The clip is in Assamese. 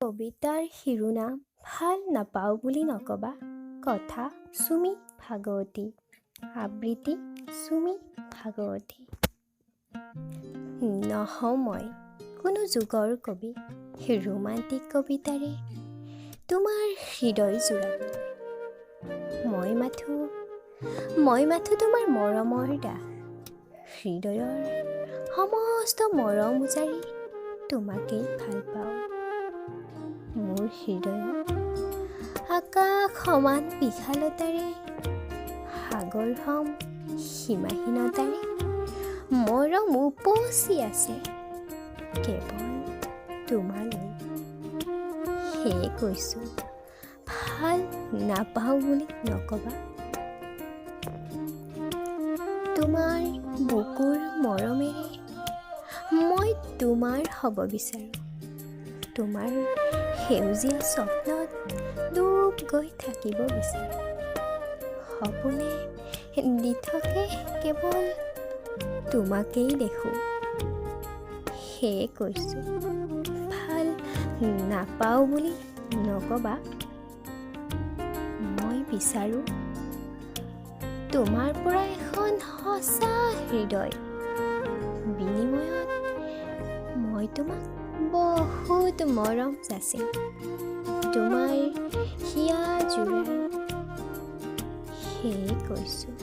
কবিতাৰ শিৰোনাম ভাল নাপাওঁ বুলি নকবা। কথা চুমি ভাগৱতী। আবৃত্তি চুমি ভাগৱতী। নহওঁ মই কোনো যুগৰ কবি, ৰোমান্টিক কবিতাৰে তোমাৰ হৃদয় জোৰাবলৈ। মই মাথো তোমাৰ মৰমৰ দাস, হৃদয়ৰ সমস্ত মৰম উজাৰি তোমাকেই ভাল পাওঁ। মোৰ হৃদয়ত আকাশ সমান বিশালতাৰে, সাগৰ সম সীমাহীনতাৰে মৰম উপচি আছে কেৱল তোমালৈ। সেয়ে কৈছোঁ ভাল নাপাওঁ বুলি নকবা। তোমাৰ বুকুৰ মৰমেৰে মই তোমাৰ হ'ব বিচাৰোঁ। তোমাৰ সেউজীয়া স্বপ্নত ডুব গৈ থাকিব বিচাৰোঁ। সপোনে দি থাকে কেৱল তোমাকেই দেখোঁ। সেয়ে কৈছোঁ ভাল নাপাওঁ বুলি নকবা। মই বিচাৰোঁ তোমাৰ পৰা এখন সঁচা হৃদয়, বিনিময়ত মই তোমাক বহুত মৰম যাচিম। তোমাৰ হিয়া জোৰাই সেয়ে কৈছোঁ